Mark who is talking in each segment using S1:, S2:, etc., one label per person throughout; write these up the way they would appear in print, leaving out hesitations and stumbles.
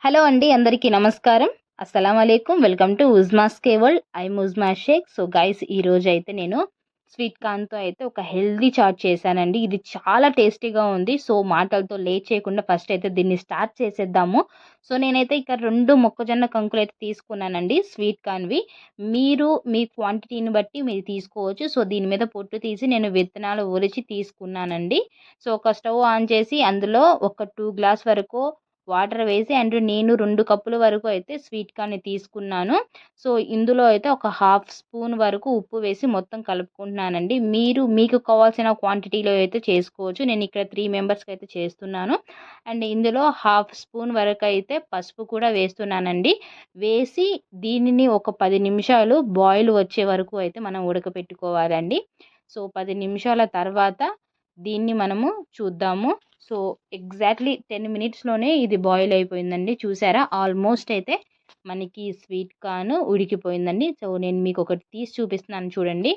S1: Hello అండి, అందరికీ నమస్కారం. అస్సలాం అలైకుం. Welcome to Uzma's world. I'm Uzma Shaikh. So guys, ఈ రోజు అయితే నేను స్వీట్ కార్న్‌తో అయితే ఒక హెల్తీ చాట్ చేశానండి. ఇది చాలా టేస్టీగా ఉంది. సో మాటలతో లేట్ చేయకుండా ఫస్ట్ అయితే దీన్ని స్టార్ట్ చేసేద్దాము. సో నేనైతే ఇక్కడ 2 మొక్కజొన్న కంకులైతే తీసుకున్నానండి, స్వీట్ కార్న్‌వి. మీరు మీ క్వాంటిటీని బట్టి మీరు తీసుకోవచ్చు. సో దీని మీద పొట్టు తీసి నేను విత్తనాలు ఒలిచి తీసుకున్నానండి. సో ఒక స్టవ్ ఆన్ చేసి అందులో ఒక 2 గ్లాస్ వరకు వాటర్ వేసి అండ్ నేను 2 కప్పుల వరకు అయితే స్వీట్ కార్న్‌ని తీసుకున్నాను. సో ఇందులో అయితే ఒక హాఫ్ స్పూన్ వరకు ఉప్పు వేసి మొత్తం కలుపుకుంటున్నానండి. మీరు మీకు కావాల్సిన క్వాంటిటీలో అయితే చేసుకోవచ్చు. నేను ఇక్కడ 3 మెంబర్స్‌కి అయితే చేస్తున్నాను. అండ్ ఇందులో హాఫ్ స్పూన్ వరకు అయితే పసుపు కూడా వేస్తున్నానండి. వేసి దీనిని ఒక 10 నిమిషాలు బాయిల్ వచ్చే వరకు అయితే మనం ఉడకపెట్టుకోవాలండి. సో 10 నిమిషాల తర్వాత దీన్ని మనము చూద్దాము. సో ఎగ్జాక్ట్లీ 10 మినిట్స్‌లోనే ఇది బాయిల్ అయిపోయిందండి. చూసారా? ఆల్మోస్ట్ అయితే మనకి స్వీట్ కార్న్ ఉడికిపోయిందండి. సో నేను మీకు ఒకటి తీసి చూపిస్తున్నాను చూడండి.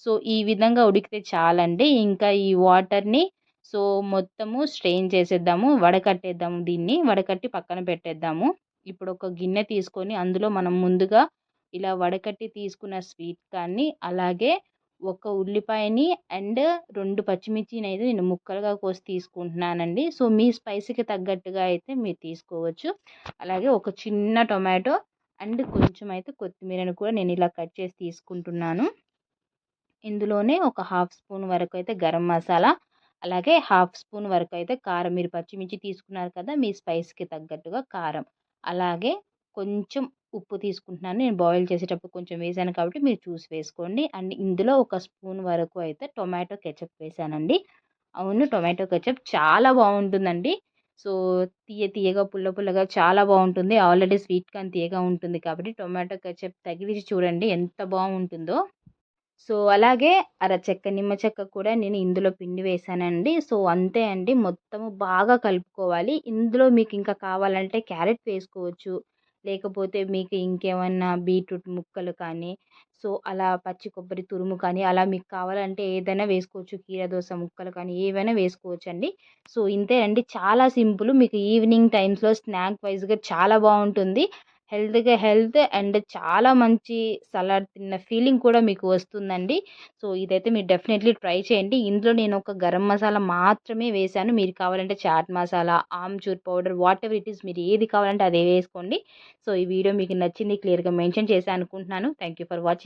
S1: సో ఈ విధంగా ఉడికితే చాలండి. ఇంకా ఈ వాటర్‌ని సో మొత్తము స్ట్రెయిన్ చేసేద్దాము. వడకట్టేద్దాము దీన్ని. వడకట్టి పక్కన పెట్టేద్దాము. ఇప్పుడు ఒక గిన్నె తీసుకొని అందులో మనం ముందుగా ఇలా వడకట్టి తీసుకున్న స్వీట్ కార్న్‌ని, అలాగే ఒక ఉల్లిపాయని అండ్ 2 పచ్చిమిర్చినైతే నేను ముక్కలుగా కోసి తీసుకుంటున్నానండి. సో మీ స్పైసీకి తగ్గట్టుగా అయితే మీరు తీసుకోవచ్చు. అలాగే ఒక చిన్న టొమాటో అండ్ కొంచెం అయితే కొత్తిమీరను కూడా నేను ఇలా కట్ చేసి తీసుకుంటున్నాను. ఇందులోనే ఒక హాఫ్ స్పూన్ వరకు అయితే గరం మసాలా, అలాగే హాఫ్ స్పూన్ వరకు అయితే కారం. మీరు పచ్చిమిర్చి తీసుకున్నారు కదా, మీ స్పైస్‌కి తగ్గట్టుగా కారం. అలాగే కొంచెం ఉప్పు తీసుకుంటున్నాను. నేను బాయిల్ చేసేటప్పుడు కొంచెం వేసాను కాబట్టి మీరు చూసి వేసుకోండి. అండ్ ఇందులో ఒక స్పూన్ వరకు అయితే టొమాటో కెచప్ వేసానండి. అవును, టొమాటో కెచప్ చాలా బావుంటుందండి. సో తియ్యగా, పుల్లగా చాలా బావుంటుంది. ఆల్రెడీ స్వీట్ కార్న్ తియ్యగా ఉంటుంది కాబట్టి టొమాటో కెచప్ తగిలించి చూడండి ఎంత బావుంటుందో. సో అలాగే అరచెక్క నిమ్మ చెక్క కూడా నేను ఇందులో పిండి వేశానండి. సో అంతే అండి. మొత్తము బాగా కలుపుకోవాలి. ఇందులో మీకు ఇంకా కావాలంటే క్యారెట్ వేసుకోవచ్చు. లేకపోతే మీకు ఇంకేమన్నా బీట్రూట్ ముక్కలు కానీ, సో అలా పచ్చి కొబ్బరి తురుము కానీ, అలా మీకు కావాలంటే ఏదైనా వేసుకోవచ్చు. కీరదోస ముక్కలు కానీ ఏవైనా వేసుకోవచ్చండి. సో ఇంతే అండి. చాలా సింపుల్. మీకు ఈవినింగ్ టైమ్స్‌లో స్నాక్ వైస్‌గా చాలా బావుంటుంది. హెల్త్ అండ్ చాలా మంచి సలాడ్ తిన్న ఫీలింగ్ కూడా మీకు వస్తుందండి. సో ఇదైతే మీరు డెఫినెట్‌లీ ట్రై చేయండి. ఇందులో నేను ఒక గరం మసాలా మాత్రమే వేశాను. మీరు కావాలంటే chaat masala, amchur powder whatever it is, మీరు ఏది కావాలంటే అదే వేసుకోండి. సో ఈ వీడియో మీకు నచ్చింది, క్లియర్‌గా మెన్షన్ చేశా అనుకుంటున్నాను. Thank you for watching.